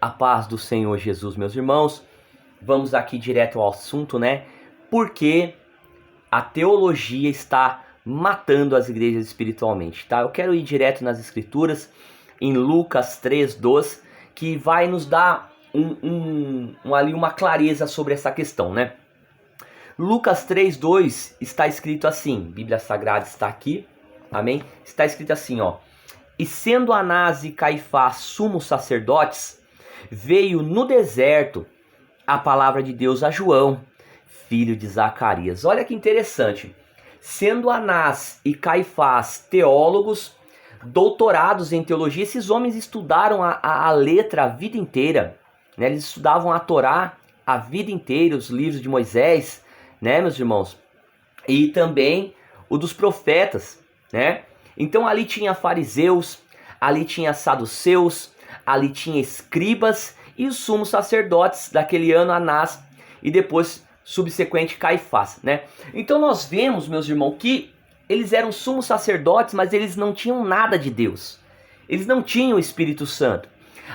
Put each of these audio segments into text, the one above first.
A paz do Senhor Jesus, meus irmãos. Vamos aqui direto ao assunto, né? Porque a teologia está matando as igrejas espiritualmente, tá? Eu quero ir direto nas escrituras, em Lucas 3:2, que vai nos dar ali uma clareza sobre essa questão, né? Lucas 3:2 está escrito assim, Bíblia Sagrada está aqui, amém? Está escrito assim, ó. E sendo Anás e Caifás sumos sacerdotes, veio no deserto a palavra de Deus a João, filho de Zacarias. Olha que interessante. Sendo Anás e Caifás teólogos, doutorados em teologia, esses homens estudaram a letra a vida inteira, né? Eles estudavam a Torá a vida inteira, os livros de Moisés, né, meus irmãos? E também o dos profetas, né? Então ali tinha fariseus, ali tinha saduceus, ali tinha escribas e os sumos sacerdotes daquele ano, Anás, e depois subsequente Caifás, né? Então nós vemos, meus irmãos, que eles eram sumos sacerdotes, mas eles não tinham nada de Deus. Eles não tinham o Espírito Santo.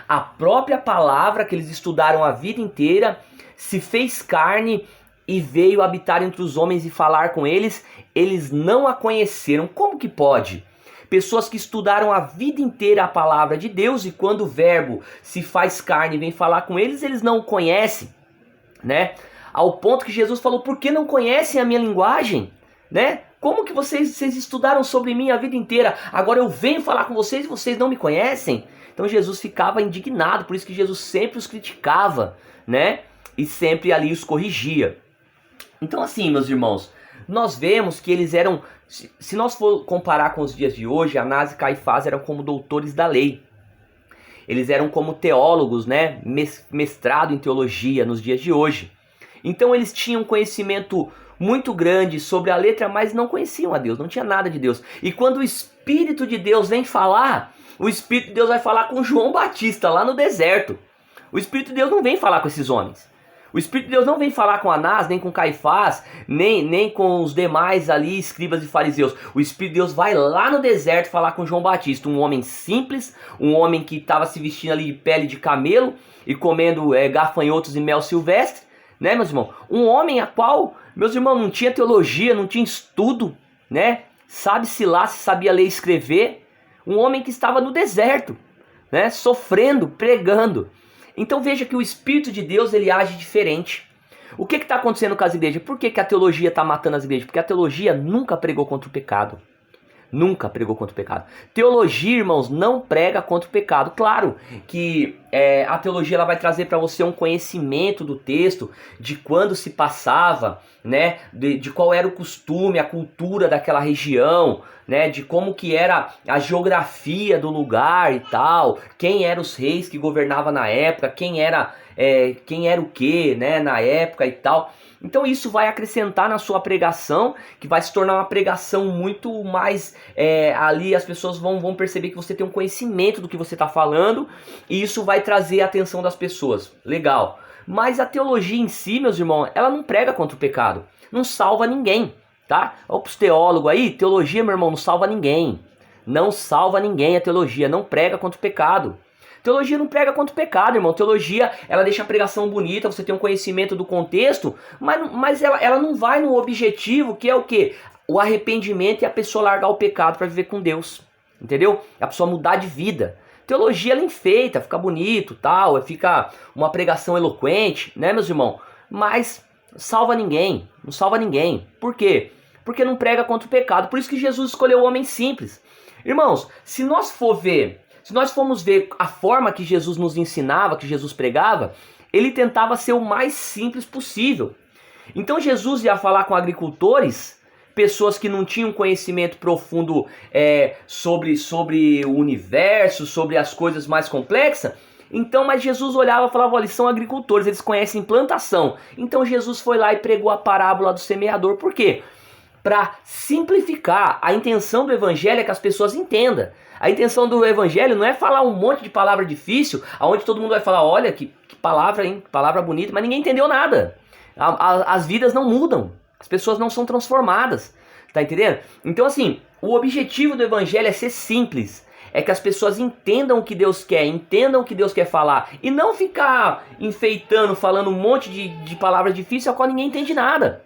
A própria palavra que eles estudaram a vida inteira se fez carne e veio habitar entre os homens e falar com eles. Eles não a conheceram. Como que pode? Pessoas que estudaram a vida inteira a palavra de Deus e quando o verbo se faz carne e vem falar com eles, eles não o conhecem, né? Ao ponto que Jesus falou, por que não conhecem a minha linguagem? Né? Como que vocês estudaram sobre mim a vida inteira? Agora eu venho falar com vocês e vocês não me conhecem? Então Jesus ficava indignado, por isso que Jesus sempre os criticava, né? E sempre ali os corrigia. Então assim, meus irmãos, nós vemos que eles eram, se nós for comparar com os dias de hoje, Anás e Caifás eram como doutores da lei. Eles eram como teólogos, né? Mestrado em teologia nos dias de hoje. Então eles tinham conhecimento muito grande sobre a letra, mas não conheciam a Deus, não tinha nada de Deus. E quando o Espírito de Deus vem falar, o Espírito de Deus vai falar com João Batista lá no deserto. O Espírito de Deus não vem falar com esses homens. O Espírito de Deus não vem falar com Anás, nem com Caifás, nem com os demais ali, escribas e fariseus. O Espírito de Deus vai lá no deserto falar com João Batista, um homem simples, um homem que estava se vestindo ali de pele de camelo e comendo gafanhotos e mel silvestre, né, meus irmãos? Um homem a qual, meus irmãos, não tinha teologia, não tinha estudo, né? Sabe-se lá se sabia ler e escrever. Um homem que estava no deserto, né? Sofrendo, pregando. Então veja que o Espírito de Deus, ele age diferente. O que está acontecendo com as igrejas? Por que a teologia está matando as igrejas? Porque a teologia nunca pregou contra o pecado. Nunca pregou contra o pecado. Teologia, irmãos, não prega contra o pecado. Claro que a teologia ela vai trazer para você um conhecimento do texto, de quando se passava, né, de qual era o costume, a cultura daquela região, né, de como que era a geografia do lugar e tal, quem eram os reis que governavam na época, quem era o que, né, na época e tal. Então isso vai acrescentar na sua pregação, que vai se tornar uma pregação muito mais, ali as pessoas vão perceber que você tem um conhecimento do que você está falando, e isso vai trazer a atenção das pessoas. Legal. Mas a teologia em si, meus irmãos, ela não prega contra o pecado, não salva ninguém, tá? Olha para os teólogos aí, teologia, meu irmão, não salva ninguém. Não salva ninguém a teologia, não prega contra o pecado. Teologia não prega contra o pecado, irmão. Teologia, ela deixa a pregação bonita, você tem um conhecimento do contexto, mas ela não vai no objetivo, que é o quê? O arrependimento e a pessoa largar o pecado para viver com Deus. Entendeu? A pessoa mudar de vida. Teologia, ela enfeita, fica bonito, tal, fica uma pregação eloquente, né, meus irmãos? Mas salva ninguém, não salva ninguém. Por quê? Porque não prega contra o pecado. Por isso que Jesus escolheu o homem simples. Irmãos, se nós formos ver a forma que Jesus nos ensinava, que Jesus pregava, ele tentava ser o mais simples possível. Então Jesus ia falar com agricultores, pessoas que não tinham conhecimento profundo sobre o universo, sobre as coisas mais complexas. Então, mas Jesus olhava e falava, olha, eles são agricultores, eles conhecem plantação. Então Jesus foi lá e pregou a parábola do semeador. Por quê? Para simplificar. A intenção do evangelho é que as pessoas entendam. A intenção do evangelho não é falar um monte de palavra difícil, aonde todo mundo vai falar, olha, que palavra, hein? Palavra bonita, mas ninguém entendeu nada. As vidas não mudam, as pessoas não são transformadas, tá entendendo? Então assim, o objetivo do evangelho é ser simples, é que as pessoas entendam o que Deus quer, entendam o que Deus quer falar, e não ficar enfeitando, falando um monte de palavras difíceis a qual ninguém entende nada.